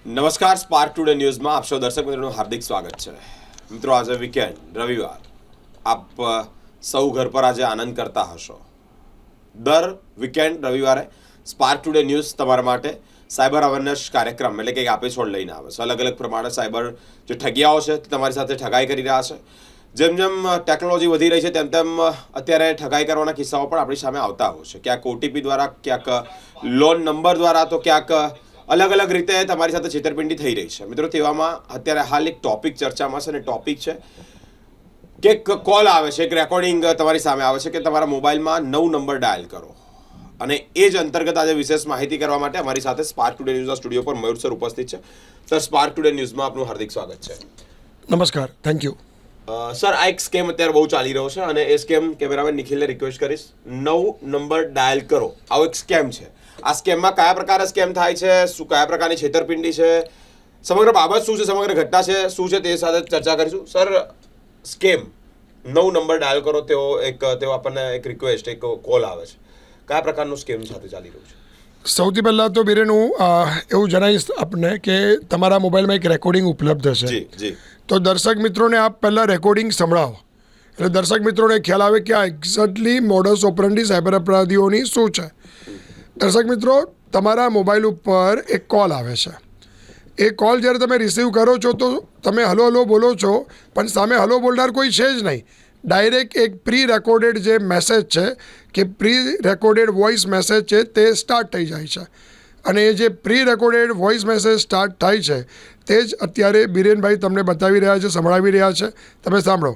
નમસ્કાર spark today ન્યૂઝમાં આપ સૌ દર્શક મિત્રોનું હાર્દિક સ્વાગત છે. મિત્રો, આજે વીકેન્ડ રવિવાર, આપ સૌ ઘર પર આજે આનંદ કરતા હશો. દર વીકેન્ડ રવિવારે સ્પાર્ક ટુડે ન્યૂઝ તમારા માટે સાયબર અવેરનેસ કાર્યક્રમ એટલે કે એક એપિસોડ લઈને આવે છે. અલગ અલગ પ્રમાણે સાયબર જે ઠગિયાઓ છે તે તમારી સાથે ઠગાઈ કરી રહ્યા છે. જેમ જેમ ટેકનોલોજી વધી રહી છે તેમ તેમ અત્યારે ઠગાઈ કરવાના કિસ્સાઓ પણ આપણી સામે આવતા હોય છે. ક્યાંક ઓટીપી દ્વારા, ક્યાંક લોન નંબર દ્વારા, તો ક્યાંક અલગ અલગ રીતે તમારી સાથે છેતરપિંડી થઈ રહી છે. મિત્રો, તેવામાં અત્યારે હાલ એક ટોપિક ચર્ચામાં છે, અને ટોપિક છે કે એક કોલ આવે છે, એક રેકોર્ડિંગ તમારી સામે આવે છે કે તમારા મોબાઈલમાં 9 નંબર ડાયલ કરો. અને એ જ અંતર્ગત આજે વિશેષ માહિતી કરવા માટે અમારી સાથે સ્પાર્ક ટુડે ન્યૂઝના સ્ટુડિયો પર મયુર સર ઉપસ્થિત છે. સર, સ્પાર્ક ટુડે ન્યૂઝમાં આપનું હાર્દિક સ્વાગત છે. નમસ્કાર, થેન્ક યુ. સર, આ એક સ્કેમ અત્યારે બહુ ચાલી રહ્યો છે, અને એ સ્કેમ કેમેરામેન નિખિલને રિક્વેસ્ટ કરીશ, 9 નંબર ડાયલ કરો. આવો એક સ્કેમ છે. આ સ્કેમમાં કયા પ્રકારે સ્કેમ થાય છે, શું કયા પ્રકારની છેતરપિંડી છે, સમગ્ર બાબત શું છે, સમગ્ર ઘટના છે શું છે, તે સાથે ચર્ચા કરીશું. સર, સ્કેમ 9 નંબર ડાયલ કરો તેઓ આપણને એક રિક્વેસ્ટ, એક કોલ આવે છે. કયા પ્રકારનું સ્કેમ સાથે ચાલી રહ્યું છે? સૌથી પહેલાં તો બીરેન હું એવું જણાવીશ આપને કે તમારા મોબાઈલમાં એક રેકોર્ડિંગ ઉપલબ્ધ છે. જી જી. તો દર્શક મિત્રોને આપ પહેલાં રેકોર્ડિંગ સંભળાવો, એટલે દર્શક મિત્રોને ખ્યાલ આવે કે આ એક્ઝેક્ટલી મોડસ ઓપરન્ડી સાયબર અપરાધીઓની શું છે. દર્શક મિત્રો, તમારા મોબાઈલ ઉપર એક કોલ આવે છે. એ કોલ જ્યારે તમે રિસીવ કરો છો તો તમે હલો હલો બોલો છો, પણ સામે હલો બોલનાર કોઈ છે જ નહીં. ડાયરેક્ટ એક પ્રી રેકોર્ડેડ જે મેસેજ છે કે પ્રી રેકોર્ડેડ વોઇસ મેસેજ છે તે સ્ટાર્ટ થઈ જાય છે. અને એ જે pre recorded voice message start થાય છે તે જ અત્યારે બિરેનભાઈ તમને બતાવી રહ્યા છે, સંભળાવી રહ્યા છે. તમે સાંભળો.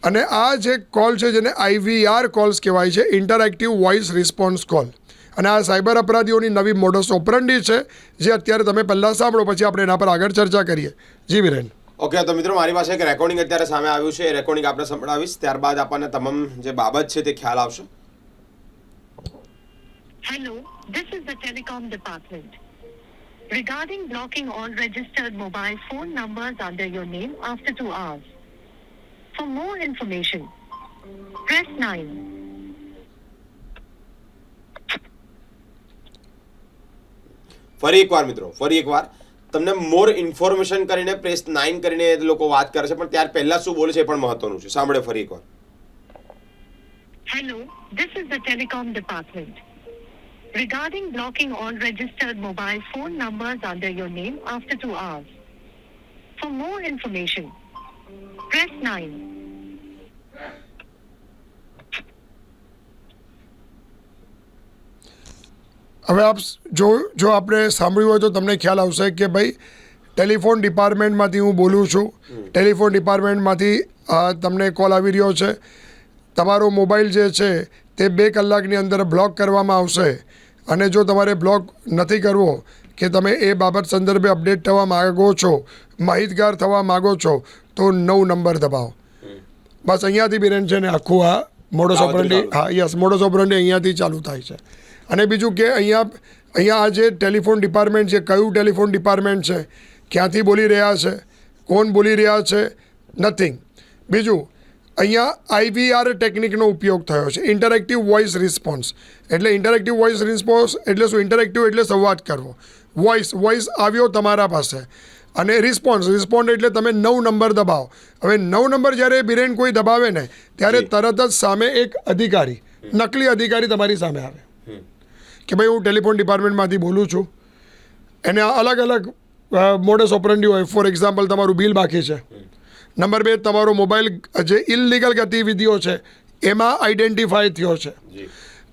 અને આ જે કોલ છે જેને IVR કોલ્સ કહેવાય છે, ઇન્ટરેક્ટિવ વોઇસ રિસ્પોન્સ કોલ. અને આ સાયબર અપરાધીઓની નવી મોડસ ઓપરન્ડી છે, જે અત્યારે તમે પહેલાં સાંભળો, પછી આપણે એના પર આગળ ચર્ચા કરીએ. જી બિરેન. ઓકે, તો મિત્રો, મારી પાસે એક રેકોર્ડિંગ અત્યારે સામે આવ્યું છે. એ રેકોર્ડિંગ આપણે સંભળાવીશ, ત્યારબાદ આપણને તમામ જે બાબત છે તે ખ્યાલ આવશે. Hello, this is the telecom department. Regarding blocking all registered mobile phone numbers under your name after 2 hours. For more information, press 9. ફરી એકવાર મિત્રો, ફરી એકવાર તમને મોર ઇન્ફોર્મેશન કરીને પ્રેસ 9 કરીને એ લોકો વાત કરે છે, પણ ત્યાર પહેલા શું બોલે છે એ પણ મહત્વનું છે. સાંભળે ફરી એકવાર. Hello, this is the telecom department. Regarding blocking all registered mobile phone numbers under your name after 2 hours. For more information, press 9. હવે આપ જો આપણે સાંભળ્યું હોય તો તમને ખ્યાલ આવશે કે ભાઈ ટેલિફોન ડિપાર્ટમેન્ટમાંથી હું બોલું છું. ટેલિફોન ડિપાર્ટમેન્ટમાંથી તમને કોલ આવી રહ્યો છે. તમારો મોબાઈલ જે છે તે 2 કલાકની અંદર બ્લોક કરવામાં આવશે. અને જો તમારે બ્લોક નથી કરવો કે તમે એ બાબત સંદર્ભે અપડેટ થવા માગો છો, માહિતગાર થવા માગો છો, તો 9 નંબર દબાવો. બસ અહીંયાથી બિરેન છે ને આખું આ મોડસ ઓપરન્ડી, હા યસ, મોડસ ઓપરન્ડી અહીંયાથી ચાલુ થાય છે. અને બીજું કે અહીંયા આ જે ટેલિફોન ડિપાર્ટમેન્ટ છે, કયું ટેલિફોન ડિપાર્ટમેન્ટ છે, ક્યાંથી બોલી રહ્યા છે, કોણ બોલી રહ્યા છે, નથિંગ. બીજું, અહીંયા IVR ટેકનિકનો ઉપયોગ થયો છે, ઇન્ટરેક્ટિવ વોઇસ રિસ્પોન્સ. એટલે ઇન્ટરેક્ટિવ વોઇસ રિસ્પોન્સ એટલે શું? ઇન્ટરેક્ટિવ એટલે સંવાદ કરવો. વોઇસ આવ્યો તમારા પાસે, અને રિસ્પોન્ડ એટલે તમે 9 નંબર દબાવો. હવે 9 નંબર જ્યારે બિરેન કોઈ દબાવે ને ત્યારે તરત જ સામે એક અધિકારી, નકલી અધિકારી તમારી સામે આવે કે ભાઈ હું ટેલિફોન ડિપાર્ટમેન્ટમાંથી બોલું છું. એને અલગ અલગ મોડસ ઓપરન્ડી હોય. ફોર એક્ઝામ્પલ, તમારું બિલ બાકી છે. નંબર 2, તમારો મોબાઈલ જે ઇલીગલ ગતિવિધિઓ છે એમાં આઈડેન્ટિફાય થયો છે.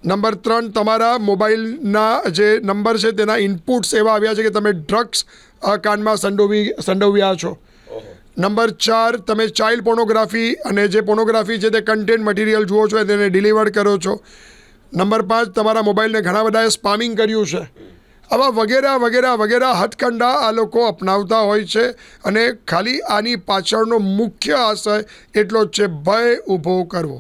નંબર 3, તમારા મોબાઈલના જે નંબર છે તેના ઇનપુટ્સ એવા આવ્યા છે કે તમે ડ્રગ્સ કાંડમાં સંડોવ્યા છો. નંબર 4, તમે ચાઇલ્ડ પોર્નોગ્રાફી અને જે પોર્નોગ્રાફી છે તે કન્ટેન્ટ મટીરિયલ જુઓ છો, તેને ડિલિવર કરો છો. નંબર 5, તમારા મોબાઈલને ઘણા બધાએ સ્પામિંગ કર્યું છે. આવા વગેરે વગેરે વગેરે હથકંડા આ લોકો અપનાવતા હોય છે. અને ખાલી આની પાછળનો મુખ્ય આશય એટલો જ છે, ભય ઊભો કરવો.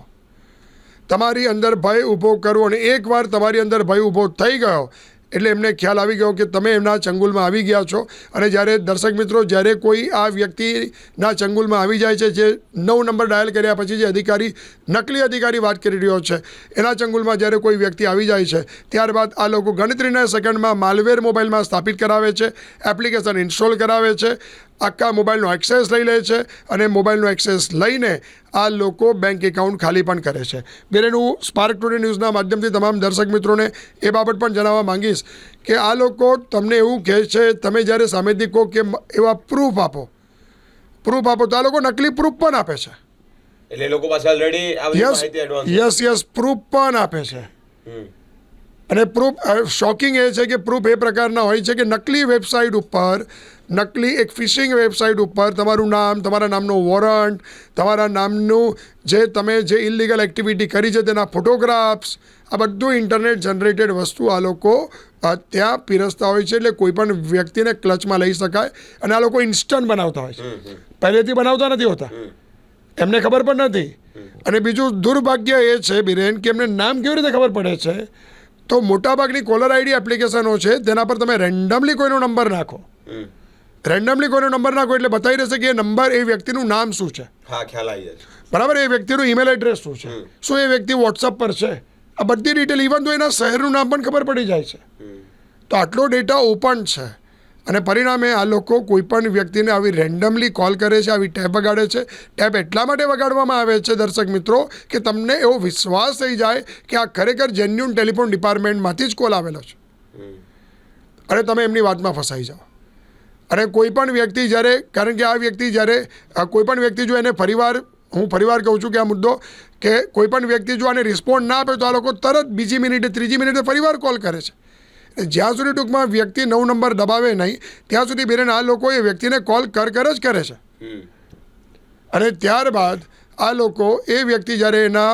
તમારી અંદર ભય ઊભો કરવો. અને એકવાર તમારી અંદર ભય ઊભો થઈ ગયો એટલે એમને ખ્યાલ આવી ગયો કે તમે એમના ચંગુલમાં આવી ગયા છો. અને જ્યારે દર્શક મિત્રો, જ્યારે કોઈ આ વ્યક્તિના ચંગુલમાં આવી જાય છે, જે 9 નંબર ડાયલ કર્યા પછી જે અધિકારી, નકલી અધિકારી વાત કરી રહ્યો છે, એના ચંગુલમાં જ્યારે કોઈ વ્યક્તિ આવી જાય છે, ત્યારબાદ આ લોકો ગણતરીના સેકન્ડમાં માલવેર મોબાઈલમાં સ્થાપિત કરાવે છે, એપ્લિકેશન ઇન્સ્ટોલ કરાવે છે, આખા મોબાઈલનો એક્સેસ લઈ લે છે અને મોબાઈલનો એક્સેસ લઈને આ લોકો બેંક એકાઉન્ટ ખાલી પણ કરે છે. બેન, હું સ્પાર્ક ટુડે ન્યૂઝના માધ્યમથી તમામ દર્શક મિત્રોને એ બાબત પણ જણાવવા માંગીશ કે આ લોકો તમને એવું કહે છે, તમે જ્યારે સામેથી કહો કે એવા પ્રૂફ આપો તો આ લોકો નકલી પ્રૂફ પણ આપે છે. એટલે એ લોકો પાસે ઓલરેડી આ બધી માહિતી એડવાન્સ યસ પ્રૂફ પણ આપે છે. અને પ્રૂફ શોકિંગ એ છે કે પ્રૂફ એ પ્રકારના હોય છે કે નકલી વેબસાઇટ ઉપર, નકલી એક ફિશિંગ વેબસાઇટ ઉપર તમારું નામ, તમારા નામનો વોરંટ, તમારા નામનું તમે જે ઇલીગલ એક્ટિવિટી કરી છે તેના ફોટોગ્રાફ્સ, આ બધું ઇન્ટરનેટ જનરેટેડ વસ્તુ આ લોકો ત્યાં પીરસતા હોય છે. એટલે કોઈ પણ વ્યક્તિને ક્લચમાં લઈ શકાય. અને આ લોકો ઇન્સ્ટન્ટ બનાવતા હોય છે, પહેલેથી બનાવતા નથી હોતા, એમને ખબર પણ નથી. અને બીજું દુર્ભાગ્ય એ છે બિરેન કે એમને નામ કેવી રીતે ખબર પડે છે? તો મોટાભાગની કોલર આઈડી એપ્લિકેશનો છે, તેના પર તમે રેન્ડમલી કોઈનો નંબર નાખો, એટલે બતાવી રહેશે કે એ નંબર, એ વ્યક્તિનું નામ શું છે, હા, ખ્યાલ આવી જાય. બરાબર, એ વ્યક્તિનું ઈમેલ એડ્રેસ શું છે, શું એ વ્યક્તિ વોટ્સઅપ પર છે, આ બધી ડિટેલ, ઇવન તો એના શહેરનું નામ પણ ખબર પડી જાય છે. તો આટલો ડેટા ઓપન છે. અને પરિણામે આ લોકો કોઈ પણ વ્યક્તિને આવી રેન્ડમલી કોલ કરે છે, આવી ટેપ વગાડે છે. ટેપ એટલા માટે વગાડવામાં આવે છે દર્શક મિત્રો કે તમને એવો વિશ્વાસ થઈ જાય કે આ ખરેખર જેન્યુન ટેલિફોન ડિપાર્ટમેન્ટમાંથી જ કોલ આવેલો છે અને તમે એમની વાતમાં ફસાઈ જાઓ. અને કોઈ પણ વ્યક્તિ જ્યારે, કારણ કે આ વ્યક્તિ જ્યારે, કોઈ પણ વ્યક્તિ જો એને હું ફરીવાર કહું છું કે આ મુદ્દો, કે કોઈ પણ વ્યક્તિ જો આને રિસ્પોન્ડ ના આપે તો આ લોકો તરત બીજી મિનિટે, ત્રીજી મિનિટે ફરીવાર કોલ કરે છે. જ્યાં સુધી ટૂંકમાં વ્યક્તિ 9 નંબર દબાવે નહીં ત્યાં સુધી બેન આ લોકો એ વ્યક્તિને કોલ જ કરે છે. અને ત્યારબાદ આ લોકો એ વ્યક્તિ જ્યારે એના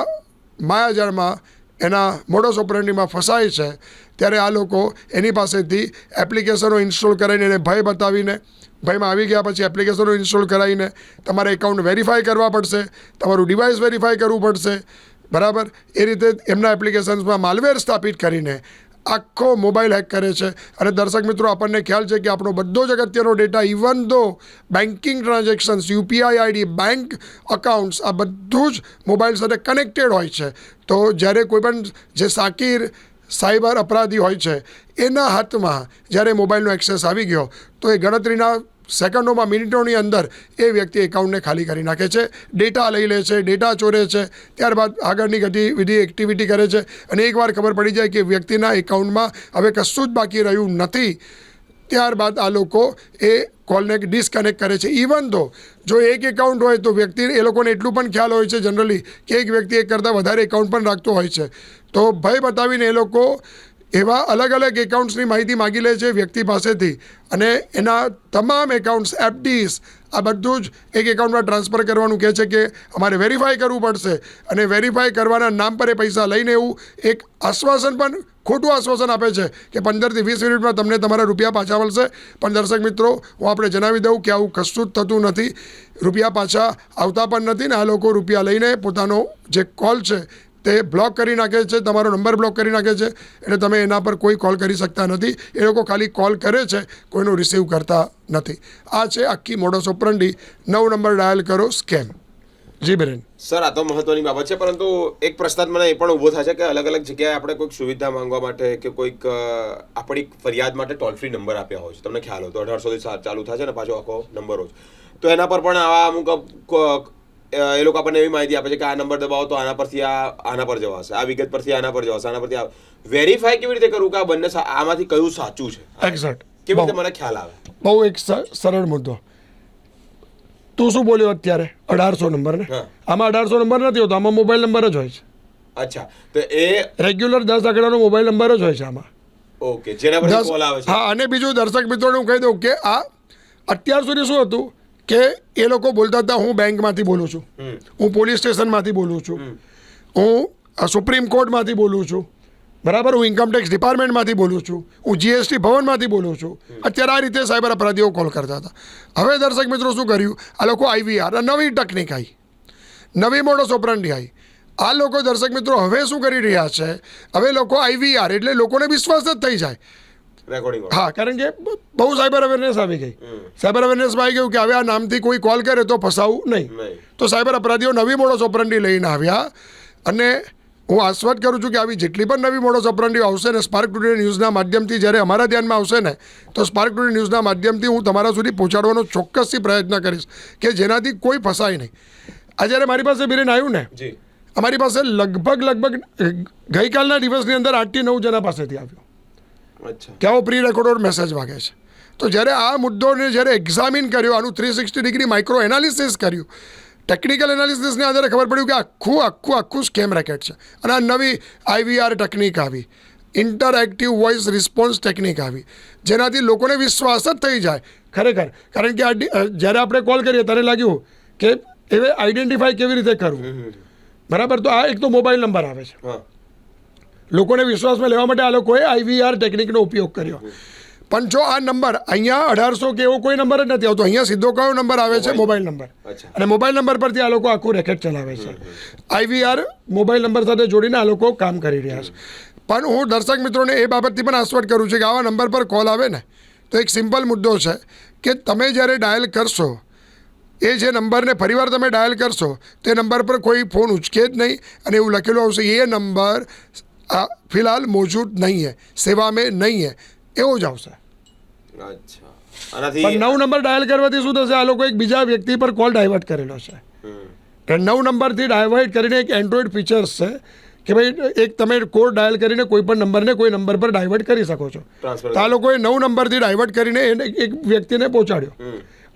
માયાજાળમાં, એના મોડસ ઓપરેન્ડીમાં ફસાય છે, ત્યારે આ લોકો એની પાસેથી એપ્લિકેશનો ઇન્સ્ટોલ કરાવીને એને ભય બતાવીને, ભયમાં આવી ગયા પછી એપ્લિકેશનો ઇન્સ્ટોલ કરાવીને તમારે એકાઉન્ટ વેરીફાઈ કરવા પડશે, તમારું ડિવાઇસ વેરીફાઈ કરવું પડશે, બરાબર. એ રીતે એમના એપ્લિકેશન્સમાં માલવેર સ્થાપિત કરીને આખો મોબાઈલ હેક કરે છે. અને દર્શક મિત્રો, આપણને ખ્યાલ છે કે આપણો બધો જ અગત્યનો ડેટા, ઇવન દો banking transactions, UPI ID, bank accounts, આ બધું જ મોબાઈલ સાથે કનેક્ટેડ હોય છે. તો જ્યારે કોઈ પણ જે સાકીર સાયબર અપરાધી હોય છે એના હાથમાં જ્યારે મોબાઈલનો એક્સેસ આવી ગયો તો એ ગણતરીના સેકન્ડોમાં, મિનિટોની અંદર એ વ્યક્તિ એકાઉન્ટને ખાલી કરી નાખે છે, ડેટા લઈ લે છે, ડેટા ચોરે છે, ત્યારબાદ આગળની ગતિવિધિ એક્ટિવિટી કરે છે. અને એકવાર ખબર પડી જાય કે વ્યક્તિના એકાઉન્ટમાં હવે કશું જ બાકી રહ્યું નથી, ત્યારબાદ આ લોકો એ કોલને ડિસ્કનેક્ટ કરે છે. ઇવન તો જો એક એકાઉન્ટ હોય તો વ્યક્તિ, એ લોકોને એટલું પણ ખ્યાલ હોય છે જનરલી કે એક વ્યક્તિ એક કરતાં વધારે એકાઉન્ટ પણ રાખતો હોય છે. તો ભય બતાવીને એ લોકો એવા અલગ અલગ એકાઉન્ટ્સની માહિતી માગી લે છે વ્યક્તિ પાસેથી અને એના તમામ એકાઉન્ટ્સ, એફડીસ, આ બધું જ એક એકાઉન્ટમાં ટ્રાન્સફર કરવાનું કહે છે કે અમારે વેરીફાઈ કરવું પડશે. અને વેરીફાઈ કરવાના નામ પર એ પૈસા લઈને એવું એક આશ્વાસન પણ, ખોટું આશ્વાસન આપે છે કે 15 થી 20 મિનિટમાં તમને તમારા રૂપિયા પાછા મળશે. પણ દર્શક મિત્રો, હું આપણે જણાવી દઉં કે આવું કશું જ થતું નથી. રૂપિયા પાછા આવતા પણ નથી ને આ લોકો રૂપિયા લઈને પોતાનો જે કોલ છે તે બ્લોક કરી નાખે છે, તમારો નંબર બ્લોક કરી નાખે છે. એટલે તમે એના પર કોઈ કોલ કરી શકતા નથી. એ લોકો ખાલી કોલ કરે છે, કોઈનું રિસીવ કરતા નથી. આ છે આખી મોડસ ઓપરન્ડી. 9 નંબર ડાયલ કરો સ્કેમ. જી બિરેન. સર, આ તો મહત્વની બાબત છે, પરંતુ એક પ્રશ્ન મને એ પણ ઊભો થાય છે કે અલગ અલગ જગ્યાએ આપણે કોઈક સુવિધા માંગવા માટે કે કોઈક આપણી ફરિયાદ માટે ટોલ ફ્રી નંબર આપ્યા હોય છે, તમને ખ્યાલ હોય તો 1800 ચાલુ થાય છે ને પાછો આખો નંબર હોય તો એના પર પણ આવા અમુક એ લોકો આપણને એવી માહિતી આપે છે કે આ નંબર દબાવો તો આના પરથી આના પર જવાશે, આ વિગત પરથી આના પર જવાશે, આના પરથી વેરીફાઈ કેવી રીતે કરવું કે આ બંને આમાંથી કયું સાચું છે? એક્ઝેક્ટ. કેવી રીતે મને ખ્યાલ આવે? બહુ એક સરળ મુદ્દો. તું શું બોલ્યો અત્યારે? 1800 નંબર ને? આમાં 1800 નંબર નથી હોતો, આમાં મોબાઈલ નંબર જ હોય છે. અચ્છા, તો એ રેગ્યુલર 10 આંકડાનો મોબાઈલ નંબર જ હોય છે આમાં. ઓકે, જેના પર કોલ આવે છે. હા, અને બીજું દર્શક મિત્રોને હું કહી દઉં કે આ અત્યાર સુધી શું હતું કે એ લોકો બોલતા હતા હું બેંકમાંથી બોલું છું, હું પોલીસ સ્ટેશનમાંથી બોલું છું, હું સુપ્રીમ કોર્ટમાંથી બોલું છું, બરાબર, હું ઇન્કમટેક્સ ડિપાર્ટમેન્ટમાંથી બોલું છું, હું જીએસટી ભવનમાંથી બોલું છું. અત્યારે આ રીતે સાયબર અપરાધીઓ કોલ કરતા હતા. હવે દર્શક મિત્રો શું કર્યું, આ લોકો આઈવીઆર, નવી ટેકનિક આવી, નવી મોડસ ઓપરન્ડી આવી. આ લોકો દર્શક મિત્રો હવે શું કરી રહ્યા છે, હવે લોકો આઈવીઆર એટલે લોકોને વિશ્વાસ જ થઈ જાય રેકોર્ડિંગ હા, કારણ કે બહુ સાયબર અવેરનેસ આવી ગઈ. સાયબર અવેરનેસમાં આવી ગયું કે હવે આ નામથી કોઈ કોલ કરે તો ફસાવું નહીં. નહીં. તો સાયબર અપરાધીઓ નવી મોડસ ઓપરંડી લઈને આવ્યા અને હું આશ્વત કરું છું કે આવી જેટલી પણ નવી મોડસ ઓપરંડીઓ આવશે ને સ્પાર્ક ટુડે ન્યૂઝના માધ્યમથી જ્યારે અમારા ધ્યાનમાં આવશે ને તો સ્પાર્ક ટુડે ન્યૂઝના માધ્યમથી હું તમારા સુધી પહોંચાડવાનો ચોક્કસથી પ્રયત્ન કરીશ કે જેનાથી કોઈ ફસાય નહીં. આ જ્યારે મારી પાસે બિરેન આવ્યું ને, જી અમારી પાસે લગભગ ગઈકાલના દિવસની અંદર 8 થી 9 જણા પાસેથી આવ્યો અચ્છા કે આવો પ્રી રેકોર્ડર મેસેજ વાગે છે. તો જ્યારે આ મુદ્દોને જ્યારે એક્ઝામિન કર્યો, આનું 360 ડિગ્રી માઇક્રો એનાલિસિસ કર્યું, ટેકનિકલ એનાલિસિસને આધારે ખબર પડ્યું કે આખું સ્કેમ રેકેટ છે. અને આ નવી IVR ટેકનિક આવી, ઇન્ટરએક્ટિવ વોઇસ રિસ્પોન્સ ટેકનિક આવી, જેનાથી લોકોને વિશ્વાસ જ થઈ જાય ખરેખર. કારણ કે આ જ્યારે આપણે કોલ કરીએ ત્યારે લાગ્યું કે હવે આઈડેન્ટિફાઈ કેવી રીતે કરવું, બરાબર. તો આ એક તો મોબાઈલ નંબર આવે છે. હા લોકોને વિશ્વાસમાં લેવા માટે આ લોકોએ IVR ટેકનિકનો ઉપયોગ કર્યો. પણ જો આ નંબર અહીંયા 1800 કે એવો કોઈ નંબર જ નથી આવતો, અહીંયા સીધો કયો નંબર આવે છે? Mobile number. અચ્છા. અને મોબાઈલ નંબર પરથી આ લોકો આખું રેકેટ ચલાવે છે. IVR મોબાઈલ નંબર સાથે જોડીને આ લોકો કામ કરી રહ્યા છે. પણ હું દર્શક મિત્રોને એ બાબતથી પણ આશ્વત કરું છું કે આવા નંબર પર કોલ આવે ને તો એક સિમ્પલ મુદ્દો છે કે તમે જ્યારે ડાયલ કરશો, એ જે નંબરને ફરીવાર તમે ડાયલ કરશો તે નંબર પર કોઈ ફોન ઉચકે જ નહીં અને એવું લખેલું આવશે એ નંબર ફિલહાલ મોજૂદ નહીં હે, સેવા મેં નહીં હે, એવો જ આવશે. અચ્છા આનાથી પણ 9 નંબર ડાયલ કરવાથી શું થશે? આ લોકો એક બીજા વ્યક્તિ પર કોલ ડાયવર્ટ કરેલો છે. કે 9 નંબરથી ડાયવર્ટ કરીને એક એન્ડ્રોઈડ ફીચર્સ છે કે ભાઈ એક તમે કોડ ડાયલ કરીને કોઈ પણ નંબરને કોઈ નંબર પર ડાયવર્ટ કરી શકો છો. ટ્રાન્સફર તો આ લોકોએ 9 નંબરથી ડાયવર્ટ કરીને એને એક વ્યક્તિને પહોંચાડ્યો.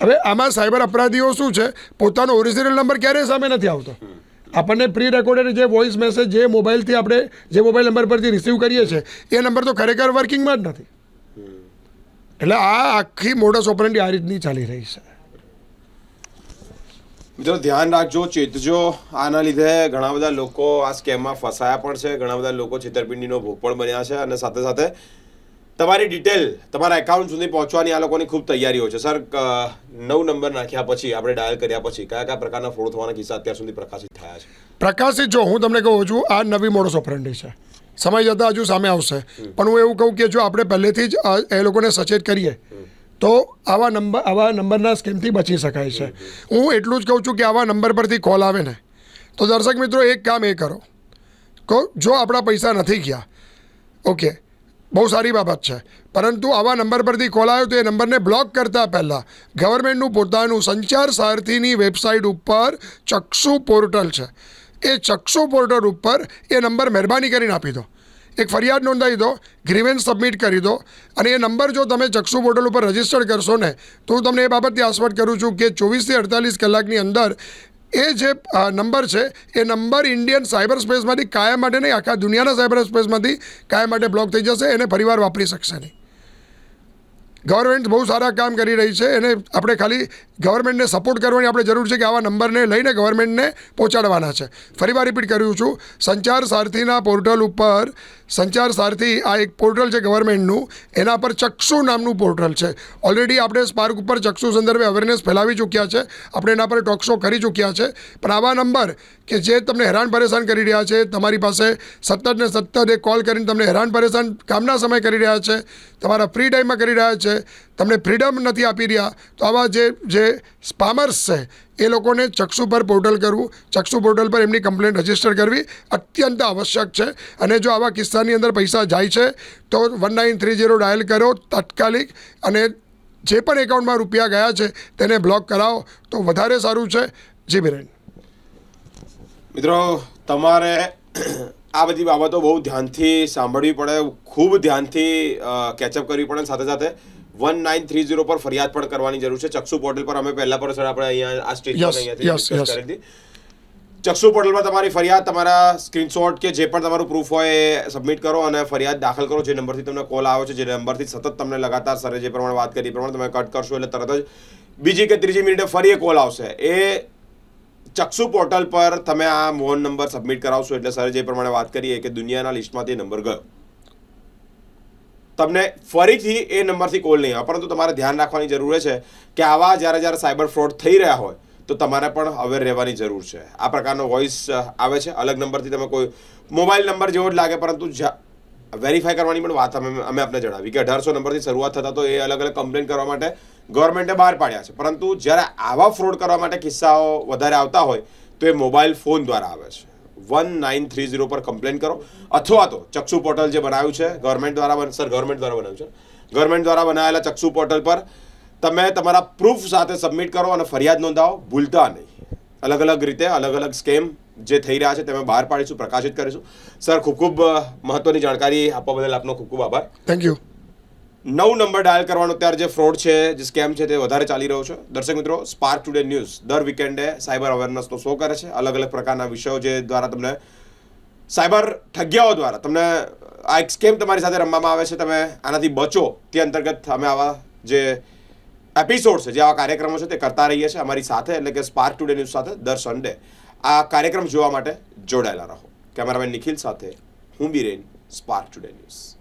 હવે આમાં સાયબર અપરાધીઓ શું છે, પોતાનો ઓરિજિનલ નંબર ક્યારેય સામે નથી આવતો. આપણને પ્રી રેકોર્ડેડ જે વોઇસ મેસેજ જે મોબાઈલથી આપણે જે મોબાઈલ નંબર પરથી રિસીવ કરીએ છીએ એ નંબર તો ખરેખર વર્કિંગમાં જ નથી. એટલે આ આખી મોડસ ઓપરંડી આ રીતની ચાલી રહી છે. મિત્રો ધ્યાન રાખજો, ચેતજો. આના લીધે ઘણા બધા લોકો આ સ્કેમમાં ફસાયા પણ છે, ઘણા બધા લોકો છેતરપિંડીનો ભોગ પણ બન્યા છે. અને સાથે સાથે તમારી ડિટેલ તમારા એકાઉન્ટ સુધી પહોંચવાની આ લોકોની ખૂબ તૈયારીઓ છે. સર 9 નંબર નાખ્યા પછી આપણે ડાયલ કર્યા પછી કયા કયા પ્રકારના ફ્રોડ થવાના કિસ્સા અત્યાર સુધી પ્રકાશિત થયા છે? પ્રકાશિત જો હું તમને કહું છું, આ નવી મોડસ ઓપરંડી છે. સમય જતાં હજુ સામે આવશે. પણ હું એવું કહું કે જો આપણે પહેલેથી જ એ લોકોને સચેત કરીએ તો આવા નંબરના સ્કેમથી બચી શકાય છે. હું એટલું જ કહું છું કે આવા નંબર પરથી કોલ આવે ને તો દર્શક મિત્રો એક કામ એ કરો, જો આપણા પૈસા નથી ગયા, ઓકે, બહુ સારી બાબત છે. પરંતુ આવા નંબર પરથી કોલ આવ્યો તો એ નંબરને બ્લોક કરતાં પહેલાં ગવર્મેન્ટનું પોતાનું સંચાર સારથીની વેબસાઇટ ઉપર ચક્ષુ પોર્ટલ છે, એ ચક્ષુ પોર્ટલ ઉપર એ નંબર મહેરબાની કરીને આપી દો, એક ફરિયાદ નોંધાવી દો, ગ્રીવેન્સ સબમિટ કરી દો. અને એ નંબર જો તમે ચક્ષુ પોર્ટલ ઉપર રજીસ્ટર કરશો ને તો હું તમને એ બાબતથી આશ્વત કરું છું કે 24 થી 48 કલાકની અંદર એ જે નંબર છે એ નંબર ઇન્ડિયન સાયબર સ્પેસમાંથી કાયમ માટે નહીં, આખા દુનિયાના સાયબર સ્પેસમાંથી કાયમ માટે બ્લોક થઈ જશે. એને ફરીવાર વાપરી શકશે નહીં. ગવર્મેન્ટ બહુ સારા કામ કરી રહી છે, એને આપણે ખાલી ગવર્મેન્ટને સપોર્ટ કરવાની આપણે જરૂર છે કે આવા નંબરને લઈને ગવર્મેન્ટને પહોંચાડવાના છે. ફરીવાર રિપીટ કર્યું છું, સંચાર સારથીના પોર્ટલ ઉપર, સંચાર સારથી આ એક પોર્ટલ છે ગવર્મેન્ટનું, એના પર ચક્ષુ નામનું પોર્ટલ છે. ઓલરેડી આપણે સ્પાર્ક ઉપર ચક્ષુ સંદર્ભે અવેરનેસ ફેલાવી ચૂક્યા છે, આપણે એના પર ટોક શો કરી ચૂક્યા છે. પણ આવા નંબર કે જે તમને હેરાન પરેશાન કરી રહ્યા છે, તમારી પાસે સતત ને સતત એક કોલ કરીને તમને હેરાન પરેશાન કામના સમય કરી રહ્યા છે, તમારા ફ્રી ટાઈમમાં કરી રહ્યા છે, તમને ફ્રીડમ નથી આપી રહ્યા, તો આવા જે સ્પામર્સ છે એ લોકોને ચક્ષુ પર પોર્ટલ કરવું, ચક્ષુ પોર્ટલ પર એમની કમ્પ્લેન્ટ રજીસ્ટર કરવી અત્યંત આવશ્યક છે. અને જો આવા કિસ્સાની અંદર પૈસા જાય છે તો 1930 ડાયલ કરો તાત્કાલિક, અને જે પણ એકાઉન્ટમાં રૂપિયા ગયા છે તેને બ્લોક કરાવો તો વધારે સારું છે. જી બિરેન. મિત્રો તમારે આ બધી બાબતો બહુ ધ્યાનથી સાંભળવી પડે, ખૂબ ધ્યાનથી કેચઅપ કરવી પડે. સાથે સાથે 1930 પર ફરિયાદ પણ કરવાની જરૂર છે. ચક્ષુ પોર્ટલ પર અમે પહેલા પર આપણે અહીંયા આ સ્ટેજ પર અહીંયાથી કરી હતી. ચક્ષુ પોર્ટલ પર તમારી ફરિયાદ, તમારા સ્ક્રીનશોટ કે જે પણ તમારું પ્રૂફ હોય એ સબમિટ કરો અને ફરિયાદ દાખલ કરો. જે નંબરથી તમને કોલ આવ્યો છે, જે નંબરથી સતત તમને લગાતાર સરે જે પ્રમાણે વાત કરી એ પ્રમાણે તમે કટ કરશો એટલે તરત જ બીજી કે ત્રીજી મિનિટે ફરી એ કોલ આવશે. એ ચક્ષુ પોર્ટલ પર તમે આ મોહન નંબર સબમિટ કરાવશો એટલે સરે જે પ્રમાણે વાત કરીએ કે દુનિયાના લિસ્ટમાંથી નંબર ગયો, તમને ફરીથી એ નંબરથી કોલ નહીં આવે. પરંતુ તમારે ધ્યાન રાખવાની જરૂર છે કે આવા જ્યારે સાયબર ફ્રોડ થઈ રહ્યા હોય તો તમારે પણ અવેર રહેવાની જરૂર છે. આ પ્રકારનો વોઇસ આવે છે, અલગ નંબરથી તમે કોઈ મોબાઈલ નંબર જેવો જ લાગે પરંતુ વેરીફાઈ કરવાની પણ વાત અમે આપને જણાવી કે 1800 નંબરથી શરૂઆત થતા તો એ અલગ અલગ કમ્પ્લેન કરવા માટે ગવર્મેન્ટે બહાર પાડ્યા છે, પરંતુ જ્યારે આવા ફ્રોડ કરવા માટે કિસ્સાઓ વધારે આવતા હોય તો એ મોબાઈલ ફોન દ્વારા આવે છે. 1930 પર કમ્પ્લેન કરો, અથવા તો ચક્ષુ પોર્ટલ જે બનાવ્યું છે ગવર્મેન્ટ દ્વારા બનાવ્યું છે, ગવર્મેન્ટ દ્વારા બનાવેલા ચક્ષુ પોર્ટલ પર તમે તમારા પ્રૂફ સાથે સબમિટ કરો અને ફરિયાદ નોંધાવો, ભૂલતા નહીં. અલગ અલગ રીતે અલગ અલગ સ્કેમ જે થઈ રહ્યા છે તેમાં બહાર પાડીશું, પ્રકાશિત કરીશું. સર, ખૂબ ખૂબ મહત્વની જાણકારી આપવા બદલ આપનો ખૂબ ખૂબ આભાર. Thank you. 9 નંબર ડાયલ કરવાનો અત્યારે જે ફ્રોડ છે, જે સ્કેમ છે તે વધારે ચાલી રહ્યો છે. દર્શક મિત્રો, સ્પાર્ક ટુડે ન્યૂઝ દર વીકેન્ડે સાયબર અવેરનેસનો શો કરે છે. અલગ અલગ પ્રકારના વિષયો જે દ્વારા તમને સાયબર ઠગ્યાઓ દ્વારા તમને આ એક સ્કેમ તમારી સાથે રમવામાં આવે છે, તમે આનાથી બચો તે અંતર્ગત અમે આવા જે એપિસોડ છે, જે આવા કાર્યક્રમો છે તે કરતા રહીએ છીએ અમારી સાથે, એટલે કે સ્પાર્ક ટુડે ન્યૂઝ સાથે દર સન્ડે આ કાર્યક્રમ જોવા માટે જોડાયેલા રહો. કેમેરામેન નિખિલ સાથે હું બીરેન, સ્પાર્ક ટુડે ન્યૂઝ.